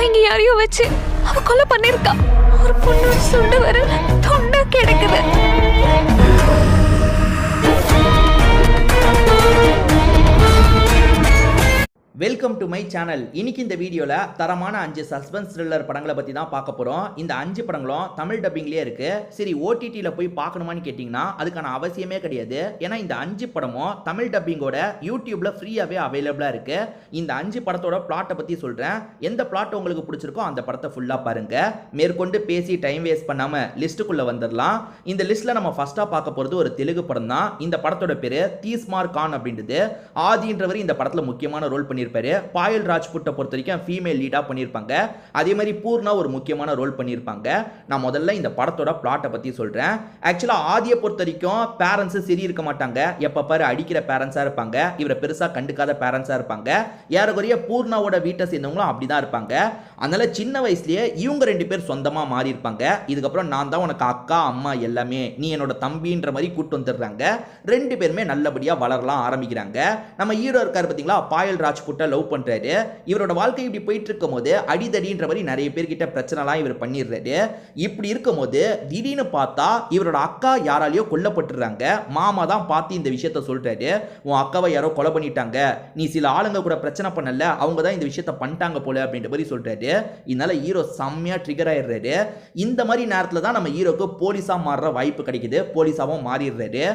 இங்க யாரையோ வச்சு அவ கொலை பண்ணிருக்கா. ஒரு பொண்ணு சுண்டு வர தொண்டை கிடக்குது. Welcome to my channel. இன்னைக்கு இந்த வீடியோவில் தரமான 5 சஸ்பென்ஸ் த்ரில்லர் படங்களை பற்றி தான் பார்க்க போகிறோம். இந்த 5 படங்களும் தமிழ் டப்பிங்லேயே இருக்குது. சரி, ஓடிடியில் போய் பார்க்கணுமான்னு கேட்டிங்கன்னா அதுக்கான அவசியமே கிடையாது. ஏன்னா இந்த 5 படமும் தமிழ் டப்பிங்கோட யூடியூப்பில் ஃப்ரீயாகவே அவைலபிளாக இருக்குது. இந்த 5 படத்தோட பிளாட்டை பற்றி சொல்கிறேன். எந்த பிளாட் உங்களுக்கு பிடிச்சிருக்கோ அந்த படத்தை ஃபுல்லாக பாருங்கள். மேற்கொண்டு பேசி டைம் வேஸ்ட் பண்ணாமல் லிஸ்ட்டுக்குள்ளே வந்துடலாம். இந்த லிஸ்ட்டில் நம்ம ஃபஸ்ட்டாக பார்க்க போகிறது ஒரு தெலுங்கு படம் தான். இந்த படத்தோட பேர் தீஸ்மார் கான் அப்படின்றது. ஆதின்றவர் இந்த படத்தில் முக்கியமான ரோல் பண்ணியிருப்பாரு. பாயல் ராஜ்புட்டை பொறுத்த வரைக்கும் ஃபீமேல் லீடா பண்ணியிருப்பாங்க. அதே மாதிரி பூர்ணா ஒரு முக்கியமான ரோல் பண்ணியிருப்பாங்க. நான் முதல்ல இந்த படத்தோட பிளாட்டை பற்றி சொல்கிறேன். ஆக்சுவலாக ஆதியை பொறுத்த வரைக்கும் பேரண்ட்ஸு சரி இருக்க மாட்டாங்க. எப்போ பாரு அடிக்கிற பேரண்ட்ஸாக இருப்பாங்க. இவரை பெருசாக கண்டுக்காத பேரண்ட்ஸாக இருப்பாங்க. ஏறக்குறைய பூர்ணாவோட வீட்டை சேர்ந்தவங்களும் அப்படி தான் இருப்பாங்க. அதனால சின்ன வயசுலேயே இவங்க 2 பேர் சொந்தமாக மாறி இருப்பாங்க. இதுக்கப்புறம் நான் தான் உனக்கு அக்கா அம்மா எல்லாமே, நீ என்னோட தம்பின்ற மாதிரி கூட்டு வந்துடுறாங்க. 2 பேருமே நல்லபடியாக வளரலாம் ஆரம்பிக்கிறாங்க. நம்ம ஹீரோ இருக்காரு பார்த்தீங்களா, பாயல் ராஜ்புட் லவ் பண்றாரு. இவரோட வாழ்க்கை இப்படி போயிட்டு இருக்கும் போது அடிதடின்ற மாதிரி நிறைய பேர்கிட்ட பிரச்சனைலாம் இவர் பண்ணிடுறாரு. இப்படி இருக்கும் போது திடீர்னு பார்த்தா இவரோட அக்கா யாராலையோ கொல்லப்பட்டுறாங்க. மாமா தான் பார்த்து இந்த விஷயத்த சொல்றாரு. உன் அக்காவை யாரோ கொலை பண்ணிட்டாங்க, நீ சில ஆளுங்க கூட பிரச்சனை பண்ணல, அவங்க தான் இந்த விஷயத்த பண்ணிட்டாங்க போல அப்படின்ற மாதிரி சொல்றாரு. இதனால ஹீரோ செம்மையா ட்ரிகர் ஆயிடுறாரு. இந்த மாதிரி நேரத்தில் தான் நம்ம ஹீரோக்கு போலீஸா மாறுற வாய்ப்பு கிடைக்குது. போலீஸாவும் மாறிடுறாரு.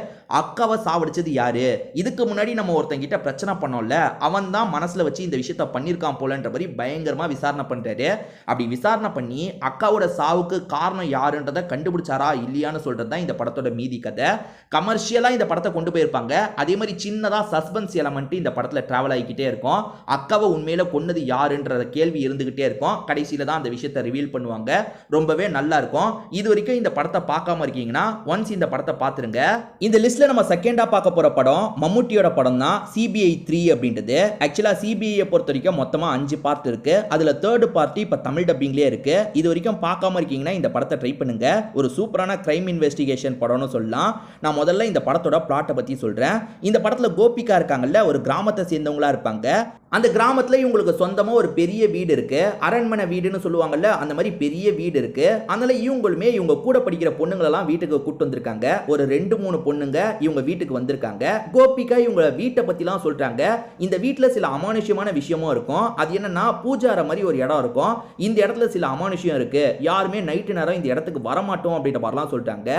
அக்காவை சாவடிச்சது யாரு, இதுக்கு முன்னாடி நம்ம ஒருத்தங்கிட்ட பிரச்சனை பண்ணோம்ல, அவன் தான் மனசுல வச்சு இந்த விஷயத்தை பண்ணிருக்கான் போலன்ற மாதிரி பயங்கரமா விசாரணை பண்றாரு. அப்படி விசாரணை பண்ணி அக்காவோட சாவுக்கு காரணம் யாருன்றதை கண்டுபிடிச்சாரா இல்லையான்னு சொல்றது தான் இந்த படத்தோட மீதி கதை. கமர்ஷியலா இந்த படத்தை கொண்டு போயிருப்பாங்க. அதே மாதிரி சின்னதா சஸ்பென்ஸ் எலமெண்ட் இந்த படத்துல டிராவல் ஆகிக்கிட்டே இருக்கும். அக்காவை உண்மையில கொன்னது யாருன்ற கேள்வி இருந்துகிட்டே இருக்கும். கடைசியில தான் அந்த விஷயத்தை ரிவீல் பண்ணுவாங்க. ரொம்பவே நல்லா இருக்கும். இது வரைக்கும் இந்த படத்தை பார்க்காம இருக்கீங்கன்னா ஒன்ஸ் இந்த படத்தை பார்த்துருங்க. இந்த லிஸ்ட்ல நம்ம செகண்டா பார்க்க போற படம் மம்முட்டியோட படம் தான், CBI 3 அப்படின்றது. ஆக்சுவலா CBI பொறுத்த வரைக்கும் மொத்தமா 5 பார்ட் இருக்கு. அதுல 3rd பார்ட் இப்ப தமிழ் டப்பிங்லயே இருக்கு. இது வரைக்கும் பார்க்காம இருக்கீங்கன்னா இந்த படத்தை ட்ரை பண்ணுங்க. ஒரு சூப்பரான கிரைம் இன்வெஸ்டிகேஷன் படம்னு சொல்லலாம். நான் முதல்ல இந்த படத்தோட பிளாட்டை பத்தி சொல்றேன். இந்த படத்துல கோபிகா இருக்காங்கல்ல, ஒரு கிராமத்தை சேர்ந்தவங்களா இருப்பாங்க. அந்த கிராமத்துல இவங்களுக்கு சொந்தமா ஒரு பெரிய வீடு இருக்கு. அரண்மனை வீடுன்னு சொல்லுவாங்கல்ல, அந்த மாதிரி பெரிய வீடு இருக்கு. அதனால இவங்களுமே இவங்க கூட படிக்கிற பொண்ணுங்களெல்லாம் வீட்டுக்கு கூட்டு வந்திருக்காங்க. ஒரு 2-3 பொண்ணுங்க இவங்க வீட்டுக்கு வந்திருக்காங்க. கோபிகா இவங்க வீட்டை பத்திலாம் சொல்றாங்க. இந்த வீட்டுல சில அமானுஷ்யமான விஷயமும் இருக்கும். அது என்னன்னா, பூஜார மாதிரி ஒரு இடம் இருக்கும். இந்த இடத்துல சில அமானுஷ்யம் இருக்கு, யாருமே நைட்டு நேரம் இந்த இடத்துக்கு வரமாட்டோம் அப்படின்ற மாதிரிலாம் சொல்லிட்டாங்க.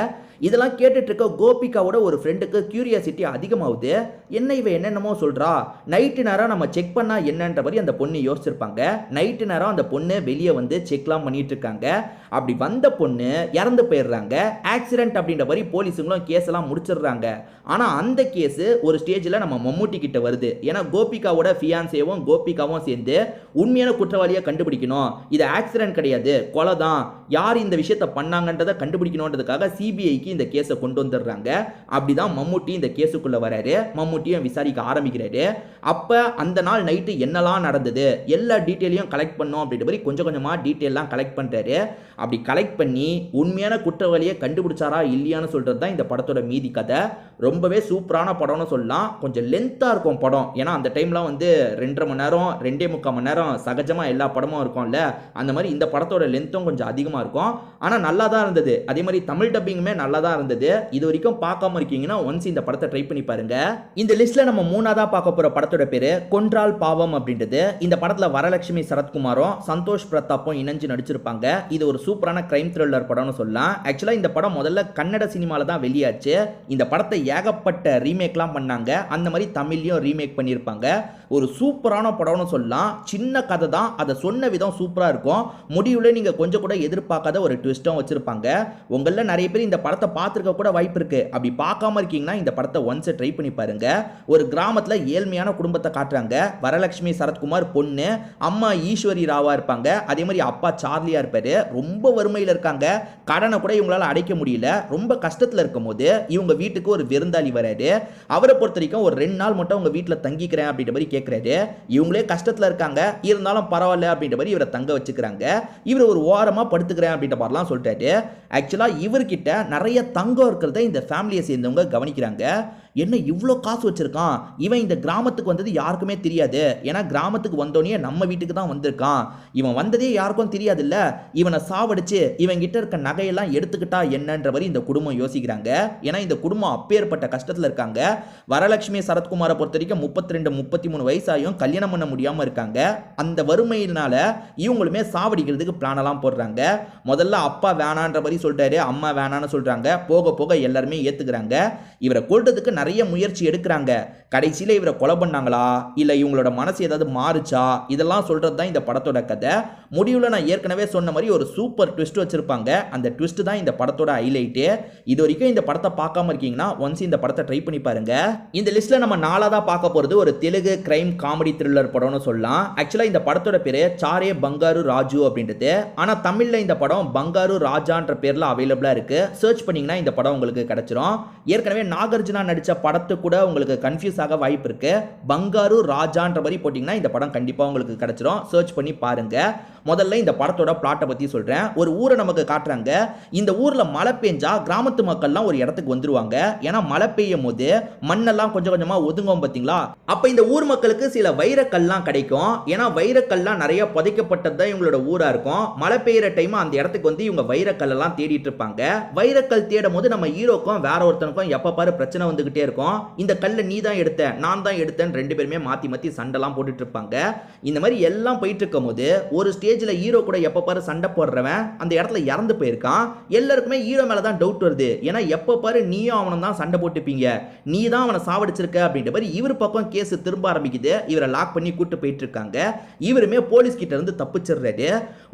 இதெல்லாம் கேட்டுட்டு இருக்க கோபிகாவோட ஒரு ஃப்ரெண்டுக்கு கியூரியாசிட்டி அதிகமாகுது. என்ன இவ என்னென்னமோ சொல்றா, நைட்டு நேரம் நம்ம செக் பண்ணா என்னன்ற மாதிரி அந்த பொண்ணு யோசிச்சிருப்பாங்க. நைட்டு நேரம் அந்த பொண்ணு வெளியே வந்து செக்லாம் பண்ணிட்டு இருக்காங்க. அப்படி வந்த பொண்ணு இறந்து போயிடுறாங்க. ஆக்சிடென்ட் அப்படின்ற மாதிரி போலீஸுங்களும் கேஸ் எல்லாம் முடிச்சிடுறாங்க. ஆனா அந்த கேஸ் ஒரு ஸ்டேஜில் நம்ம மம்முட்டி கிட்ட வருது. ஏன்னா கோபிகாவோட ஃபியான்சேவும் கோபிகாவும் சேர்ந்து உண்மையான குற்றவாளியை கண்டுபிடிக்கணும். இது ஆக்சிடென்ட் கிடையாது, கொலை தான். யார் இந்த விஷயத்தை பண்ணாங்கன்றதை கண்டுபிடிக்கணுன்றதுக்காக CBIக்கு இந்த கேஸை கொண்டு வந்துடுறாங்க. அப்படிதான் மம்முட்டி இந்த கேஸுக்குள்ள வராரு. மம்முட்டியும் விசாரிக்க ஆரம்பிக்கிறாரு. அப்ப அந்த நாள் நைட்டு என்னெல்லாம் நடந்தது எல்லா டீட்டெயிலையும் கலெக்ட் பண்ணோம் அப்படின்ற மாதிரி கொஞ்சம் கொஞ்சமா டீட்டெயிலாம் கலெக்ட் பண்றாரு. அப்படி கலெக்ட் பண்ணி உண்மையான குற்றவாளியை கண்டுபிடிச்சாரா இல்லையான்னு சொல்றது தான் இந்த படத்தோட மீதி கதை. ரொம்பவே சூப்பரான படம்னு சொல்லலாம். கொஞ்சம் லென்த்தா இருக்கும் படம். ஏன்னா அந்த டைம்ல வந்து 2.5 மணி நேரம் 2.25 மணி நேரம் சகஜமா எல்லா படமும் இருக்கும்ல, அந்த மாதிரி இந்த படத்தோட லென்த்தும் கொஞ்சம் அதிகமா இருக்கும். ஆனா நல்லா தான் இருந்தது. அதே மாதிரி தமிழ் டப்பிங்குமே நல்லா தான் இருந்தது. இது வரைக்கும் பார்க்காம இருக்கீங்கன்னா ஒன்ஸ் இந்த படத்தை ட்ரை பண்ணி பாருங்க. இந்த லிஸ்ட்ல நம்ம 3ஆவதா பார்க்க போற படத்தோட பேரு கொன்றால் பாவம் அப்படின்றது. இந்த படத்துல வரலட்சுமி சரத்குமாரும் சந்தோஷ் பிரதாப்பும் இணைஞ்சு நடிச்சிருப்பாங்க. இது ஒரு சூப்பரான கிரைம் த்ரில்லர் படம்னு சொல்லலாம். ஆக்சுவலா இந்த படம் முதல்ல கன்னட சினிமால தான் வெளியாச்சு. இந்த படத்தை ஏகப்பட்ட ரீமேக்லாம் பண்ணாங்க. அந்த மாதிரி தமிழ்லயும் ரீமேக் பண்ணியிருப்பாங்க. ஒரு சூப்பரான படம்னு சொல்லலாம். சின்ன கதை தான், அதை சொன்ன விதம் சூப்பரா இருக்கும். முடிவுல நீங்க கொஞ்சம் கூட எதிர்பார்க்காத ஒரு ட்விஸ்டும் வச்சிருப்பாங்க. உங்கள நிறைய பேர் இந்த படத்தை பார்த்துருக்க கூட வாய்ப்பு இருக்கு. அப்படி பார்க்காம இருக்கீங்கன்னா இந்த படத்தை ஒன்ஸ் ட்ரை பண்ணி பாருங்க. ஒரு கிராமத்துல ஏழ்மையான குடும்பத்தை காட்டுறாங்க. வரலட்சுமி சரத்குமார் பொண்ணு, அம்மா ஈஸ்வரி ராவா இருப்பாங்க. அதே மாதிரி அப்பா சார்லியா இருப்பாரு. ரொம்ப வறுமையில் இருக்காங்க. கடனை கூட இவங்களால அடைக்க முடியல. ரொம்ப கஷ்டத்துல இருக்கும் போது இவங்க வீட்டுக்கு ஒரு விருந்தாளி வராரு. அவரை பொறுத்த வரைக்கும் ஒரு 2 நாள் மட்டும் உங்க வீட்டுல தங்கிக்கிறேன் அப்படின்ற மாதிரி கேட்கிறாரு. இவங்களே கஷ்டத்துல இருக்காங்க, இருந்தாலும் பரவாயில்ல அப்படின்ற மாதிரி இவரை தங்க வச்சுக்கிறாங்க. இவர் ஒரு ஓரமா படுத்துக்கிறேன் அப்படின்ற மாதிரிலாம் சொல்லிட்டாரு. ஆக்சுவலாக இவர்கிட்ட நிறைய தங்கம் இருக்கிறத இந்த ஃபேமிலியை சேர்ந்தவங்க கவனிக்கிறாங்க. என்ன இவ்வளோ காசு வச்சிருக்கான், இவன் இந்த கிராமத்துக்கு வந்தது யாருக்குமே தெரியாது, ஏன்னா கிராமத்துக்கு வந்தோடனே நம்ம வீட்டுக்கு தான் வந்திருக்கான், இவன் வந்ததே யாருக்கும் தெரியாதுல்ல, இவனை சாவடிச்சு இவன் கிட்ட இருக்க நகையெல்லாம் எடுத்துக்கிட்டா என்னன்ற மாதிரி இந்த குடும்பம் யோசிக்கிறாங்க. ஏன்னா இந்த குடும்பம் அப்பேற்பட்ட கஷ்டத்தில் இருக்காங்க. வரலட்சுமி சரத்குமாரை பொறுத்த வரைக்கும் 32 33 வயசாயும் கல்யாணம் பண்ண முடியாமல் இருக்காங்க. அந்த வறுமையினால இவங்களுமே சாவடிக்கிறதுக்கு பிளான் எல்லாம் போடுறாங்க. முதல்ல அப்பா வேணான்ற மாதிரி சொல்லிட்டாரு, அம்மா வேணான்னு சொல்றாங்க. போக போக எல்லாருமே ஏத்துக்கிறாங்க. இவரை கொல்றதுக்கு நிறைய முயற்சி எடுக்கிறாங்க. கடைசியில் இவரை கொலை பண்ணாங்களா இல்லை இவங்களோட மனசு ஏதாவது மாறுச்சா, இதெல்லாம் சொல்றது தான் இந்த படத்தோட கதை. முடிவில் நான் ஏற்கனவே சொன்ன மாதிரி ஒரு சூப்பர் ட்விஸ்ட் வச்சிருப்பாங்க. அந்த ட்விஸ்ட் தான் இந்த படத்தோட ஹைலைட்டு. இது வரைக்கும் இந்த படத்தை பார்க்காம இருக்கீங்கன்னா ஒன்ஸ் இந்த படத்தை ட்ரை பண்ணி பாருங்க. இந்த லிஸ்ட்ல நம்ம நாலாவதா பார்க்க போறது ஒரு தெலுங்கு கிரைம் காமெடி த்ரில்லர் படம்னு சொல்லலாம். ஆக்சுவலா இந்த படத்தோட பேரு சாரே பங்காரு ராஜு அப்படின்றது. ஆனா தமிழ்ல இந்த படம் பங்காரு ராஜான்ற பேர்ல அவைலபிளா இருக்கு. சர்ச் பண்ணீங்கன்னா இந்த படம் உங்களுக்கு கிடைச்சிரும். ஏற்கனவே நாகார்ஜுனா நடிச்ச படத்து கூட உங்களுக்கு கன்ஃபியூஸ் ஆக வாய்ப்பு இருக்கு. பங்காரு ராஜான்ற மாதிரி போட்டீங்கன்னா இந்த படம் கண்டிப்பா உங்களுக்கு கிடைச்சிரும். சர்ச் பண்ணி பாருங்க. முதல்ல இந்த படத்தோட பிளாட்டை பத்தி சொல்றேன். ஒரு ஊரை நமக்கு காட்டுறாங்க. இந்த ஊர்ல மழை பெஞ்சா கிராமத்து மக்கள்லாம் ஒரு இடத்துக்கு வந்துருவாங்க. ஏன்னா மழை பெய்யும் போது மண்ணெல்லாம் கொஞ்சம் கொஞ்சமா ஒதுங்கும் பாத்தீங்களா. அப்ப இந்த ஊர் மக்களுக்கு சில வைரக்கல்லாம் கிடைக்கும். ஏன்னா வைரக்கல்லாம் நிறைய புதைக்கப்பட்டது இவங்களோட ஊரா இருக்கும். மழை பெய்யற டைம் அந்த இடத்துக்கு வந்து இவங்க வைரக்கல் எல்லாம் தேடிட்டு இருப்பாங்க. வைரக்கல் தேடும் போது நம்ம ஹீரோக்கும் வேற ஒருத்தனுக்கும் எப்ப பாரு பிரச்சனை வந்துகிட்டே இருக்கும். இந்த கல்லை நீ தான் எடுத்த, நான் தான் எடுத்தேன், ரெண்டு பேருமே மாத்தி மாத்தி சண்டைலாம் போட்டுட்டு இருப்பாங்க. இந்த மாதிரி எல்லாம் போயிட்டு இருக்கும் போது ஒரு ஸ்டேஜ்ல ஹீரோ கூட எப்ப பாரு சண்டை போடுறவன் அந்த இடத்துல இறந்து போயிருக்கான். எல்லாருக்குமே ஹீரோ மேல தான் டவுட் வருது. ஏன்னா எப்ப பாரு நீயும் அவனும் தான் சண்டை போட்டுப்பீங்க, நீ தான் அவனை சாவடிச்சிருக்க அப்படின்ற மாதிரி இவர் பக்கம் கேஸ் திரும்ப ஆரம்பிக்குது. இவரை லாக் பண்ணி கூட்டு போயிட்டு இருக்காங்க. இவருமே போலீஸ் கிட்ட இருந்து தப்பிச்சிடுறாரு.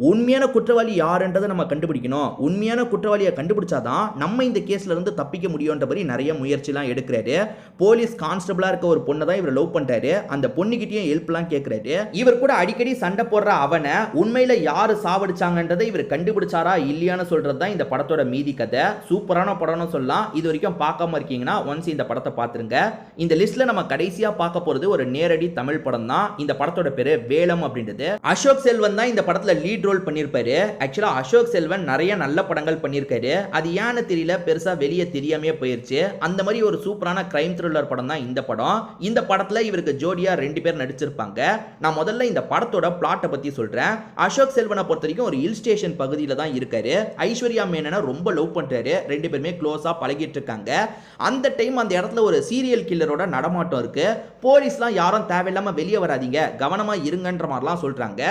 உண்மையான குற்றவாளி யாருன்றதை நம்ம கண்டுபிடிக்கணும். உண்மையான குற்றவாளியை கண்டுபிடிச்சாதான் நம்ம இந்த கேஸ்ல இருந்து தப்பிக்க முடியும்ன்ற மாதிரி நிறைய முயற்சிலாம் எடுக்கிறாரு. போலீஸ் கான்ஸ்டபிளா இருக்க ஒரு பொண்ணை தான் இவர் லவ் பண்றாரு. அந்த பொண்ணுகிட்டயும் ஹெல்ப்லாம் கேட்கிறாரு. இவர் கூட அடிக்கடி சண்டை போடுற அவனை உண்மையில யாரு சாவடிச்சாங்கன்றதை இவர் கண்டுபிடிச்சாரா இல்லையான்னு சொல்றது தான் இந்த படத்தோட மீதி கதை. சூப்பரான படம்னு சொல்லலாம். இது வரைக்கும் பார்க்காம இருக்கீங்கன்னா ஒன்ஸ் இந்த படத்தை பார்த்துருங்க. இந்த லிஸ்ட்ல நம்ம கடைசியா பார்க்க போறது ஒரு நேரடி தமிழ் படம் தான். இந்த படத்தோட பேரு வேலம் அப்படின்றது. அசோக் செல்வன் தான் இந்த படத்துல லீட் ரோல் பண்ணிருப்பாரு. ஆக்சுவலா அசோக் செல்வன் நிறைய நல்ல படங்கள் பண்ணிருக்காரு. அது ஏன்னு தெரியல, பெருசா வெளியே தெரியாமே போயிருச்சு. அந்த மாதிரி ஒரு சூப்பரான கிரைம் த்ரில்லர் படம் தான் இந்த படம். இந்த படத்துல இவருக்கு ஜோடியா 2 பேர் நடிச்சிருப்பாங்க. நான் முதல்ல இந்த படத்தோட பிளாட்டை பத்தி சொல்றேன். அசோக் செல்வனை பொறுத்த வரைக்கும் ஒரு ஹில் ஸ்டேஷன் பகுதியில தான் இருக்காரு. ஐஸ்வர்யா மேனனை ரொம்ப லவ் பண்றாரு. 2 பேருமே க்ளோஸா பழகிட்டு இருக்காங்க. அந்த டைம் அந்த இடத்துல ஒரு சீரியல் கில்லரோட நடமாட்டம் இருக்கு. போலீஸ்லாம் யாரும் தேவையில்லாம வெளியே வராதீங்க, கவனமா இருங்கன்ற மாதிரிலாம் சொல்றாங்க.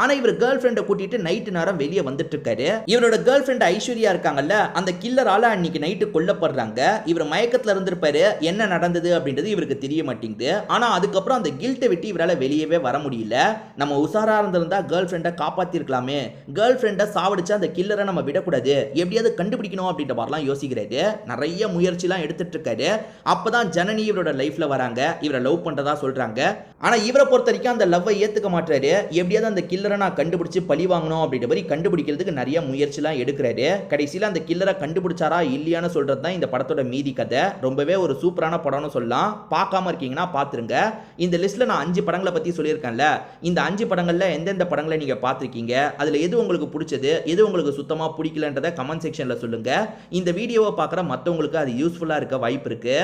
ஆனா இவர் கேர்ள் ஃப்ரெண்டை கூட்டிட்டு நைட்டு நேரம் வெளியே வந்துட்டு இருக்காரு. இவரோட கேர்ள் ஃப்ரெண்ட் ஐஸ்வர்யா இருக்காங்கல்ல, அந்த கில்லரால அன்னைக்கு நைட்டு கொல்லப்படுறாங்க. இவர் மயக்கத்துல இருந்திருப்பாரு. என்ன நடந்தது அப்படின்றது இவருக்கு தெரிய மாட்டேங்குது. ஆனா அதுக்கப்புறம் அந்த கில்ட்டை விட்டு இவரால வெளியவே வர முடியல. நம்ம உசாரா இருந்திருந்தா கேர்ள் ஃப்ரெண்டை காப்பாத்திருக்கலாமே, கேர்ள் ஃப்ரெண்டை சாவடிச்சு அந்த கில்லரை நம்ம விடக்கூடாது, எப்படியாவது கண்டுபிடிக்கணும் அப்படின்ற மாதிரிலாம் யோசிக்கிறாரு. நிறைய முயற்சிலாம் எடுத்துட்டு இருக்காரு. அப்பதான் ஜனனி இவரோட லைஃப்ல வராங்க. இவரை லவ் பண்றதா சொல்றாங்க. ஆனா இவரை பொறுத்த வரைக்கும் அந்த லவ்வை ஏத்துக்க மாட்டாரு. எப்படியாவது அந்த கில்லரை நான் கண்டுபிடிச்சு பழி வாங்கணும் அப்படின்ற மாதிரி கண்டுபிடிக்கிறதுக்கு நிறைய முயற்சிலாம் எடுக்கிறாரு. கடைசியில அந்த கில்லரை கண்டுபிடிச்சாரா இல்லையான்னு சொல்றது தான் இந்த படத்தோட மீதி கதை. ரொம்பவே ஒரு சூப்பரான படம்னு சொல்லலாம். பார்க்காம இருக்கீங்கன்னா பாத்துருங்க. இந்த லிஸ்ட்ல நான் 5 படங்களை பத்தி சொல்லியிருக்கேன்ல, இந்த 5 படங்கள்ல எந்தெந்த படங்களை நீங்க பார்த்திருக்கீங்க, அதுல எது உங்களுக்கு பிடிச்சது, எது உங்களுக்கு சுத்தமா பிடிக்கலன்றதை கமெண்ட் செக்ஷன்ல சொல்லுங்க. இந்த வீடியோவை பார்க்குற மற்றவங்களுக்கு அது யூஸ்ஃபுல்லா இருக்க வாய்ப்பு இருக்கு.